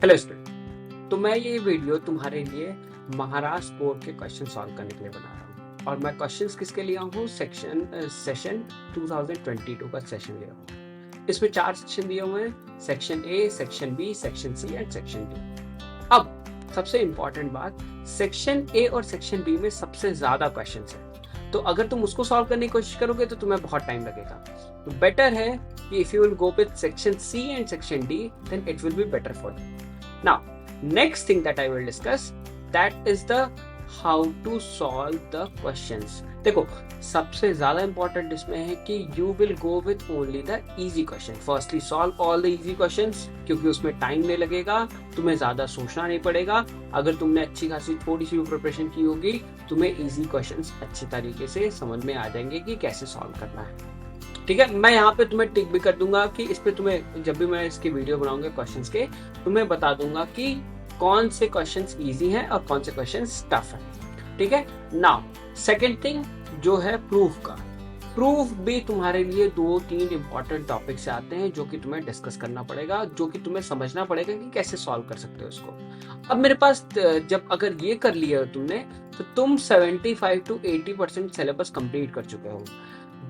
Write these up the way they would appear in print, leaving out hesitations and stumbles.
Hello student. तो मैं ये वीडियो तुम्हारे लिए महाराष्ट्र बोर्ड के क्वेश्चन सॉल्व करने के लिए बना रहा हूँ और मैं क्वेश्चंस किसके लिए हूँ सेशन 2022 का सेशन लिया हूँ। इसमें 4 सेक्शन दिए हुए हैं, section A, section B, section C and section D. अब सबसे इंपॉर्टेंट बात, सेक्शन ए और सेक्शन बी में सबसे ज्यादा क्वेश्चन है, तो अगर तुम उसको सॉल्व करने की कोशिश करोगे तो तुम्हें बहुत टाइम लगेगा। तो बेटर है कि if you will go with section C and section D then it will be better for you. Now, next thing that I will discuss, that is the how to solve the questions. देखो, सबसे ज्यादा important इसमें है कि you will go with only the easy question. Firstly, solve all the easy questions क्योंकि उसमें time नहीं लगेगा, तुम्हें ज्यादा सोचना नहीं पड़ेगा। अगर तुमने अच्छी खासी थोड़ी सी भी प्रिपरेशन की होगी, तुम्हें इजी क्वेश्चंस अच्छे तरीके से समझ में आ जाएंगे कि कैसे सॉल्व करना है। ठीक है, मैं यहाँ पे तुम्हें टिक भी कर दूंगा कि इस पे तुम्हें जब भी मैं इसकी वीडियो बनाऊंगा क्वेश्चंस के, तुम्हें बता दूंगा कि कौन से क्वेश्चंस इजी हैं और कौन से क्वेश्चंस टफ हैं। ठीक है, नाउ सेकंड थिंग जो है प्रूफ का। प्रूफ भी तुम्हारे लिए 2-3 इंपॉर्टेंट टॉपिक से आते हैं जो कि तुम्हें डिस्कस करना पड़ेगा, जो कि तुम्हें समझना पड़ेगा कि कैसे सॉल्व कर सकते हो इसको। अब मेरे पास जब अगर ये कर लिया तुमने तो तुम 75 to 80% सिलेबस कंप्लीट कर चुके हो।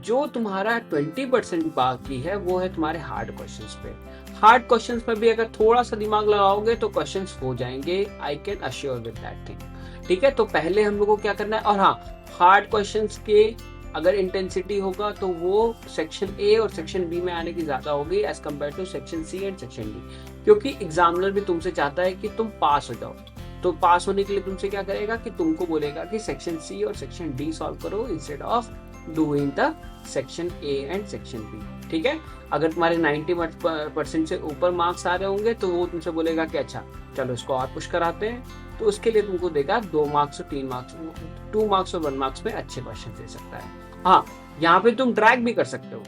जो तुम्हारा 20% बाकी है वो है तुम्हारे हार्ड क्वेश्चंस पे। हार्ड क्वेश्चंस में भी अगर थोड़ा सा दिमाग लगाओगे तो क्वेश्चंस हो जाएंगे, I can assure with that thing. ठीक है, तो पहले हम लोगों को क्या करना है, और हाँ, हार्ड क्वेश्चंस के अगर इंटेंसिटी होगा तो वो सेक्शन ए और सेक्शन बी में आने की ज्यादा होगी as compare to section C and section D, क्योंकि एग्जामिनर भी तुमसे चाहता है कि तुम पास हो जाओ। तो पास होने के लिए तुमसे क्या करेगा कि तुमको बोलेगा कि सेक्शन सी और सेक्शन डी सॉल्व करो instead of doing the section A and section B. ठीक है, अगर तुम्हारे 90% से ऊपर मार्क्स आ रहे होंगे तो वो तुमसे बोलेगा कि अच्छा चलो इसको और पुश कराते हैं, तो उसके लिए तुमको देगा 2 मार्क्स और 3 मार्क्स, 2 मार्क्स और 1 मार्क्स में अच्छे क्वेश्चन दे सकता है। हाँ, यहाँ पे तुम ड्रैग भी कर सकते हो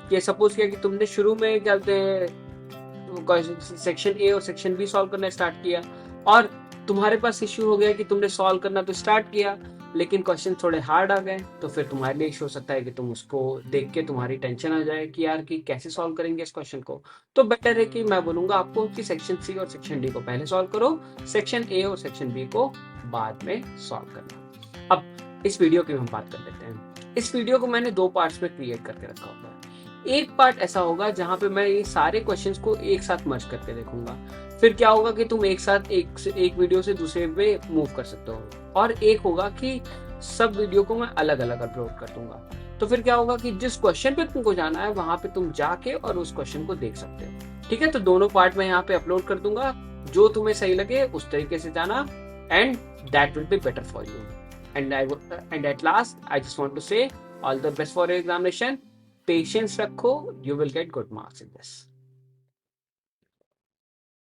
कि सपोज किया कि तुमने शुरू में क्या कहते हैं सेक्शन ए और सेक्शन बी सॉल्व करना स्टार्ट किया और तुम्हारे पास इश्यू हो गया कि तुमने सॉल्व करना तो स्टार्ट किया लेकिन क्वेश्चन थोड़े हार्ड आ गए, तो फिर तुम्हारे लिए इश्यू हो सकता है कि तुम उसको देख के तुम्हारी टेंशन आ जाए कि यार कि कैसे सॉल्व करेंगे इस क्वेश्चन को। तो बेटर है कि मैं बोलूंगा आपको कि सेक्शन सी और सेक्शन डी को पहले सॉल्व करो, सेक्शन ए और सेक्शन बी को बाद में सॉल्व करना। अब इस वीडियो की हम बात कर लेते हैं। इस वीडियो को मैंने 2 पार्ट्स में क्रिएट करके रखा होगा। एक पार्ट ऐसा होगा जहां पे मैं ये सारे क्वेश्चंस को एक साथ मर्ज करके देखूंगा, फिर क्या होगा कि तुम एक साथ एक वीडियो से दूसरे पे मूव कर सकते हो, और एक होगा कि सब वीडियो को मैं अलग अलग अपलोड कर दूंगा। तो फिर क्या होगा कि जिस क्वेश्चन पे तुमको जाना है वहां पे तुम जाके और उस क्वेश्चन को देख सकते हो। ठीक है, तो दोनों पार्ट मैं यहाँ पे अपलोड कर दूंगा, जो तुम्हें सही लगे उस तरीके से जाना and that will be better for you. And at last I just want to say all the best for your examination. Patience रखो, you will get good marks in this.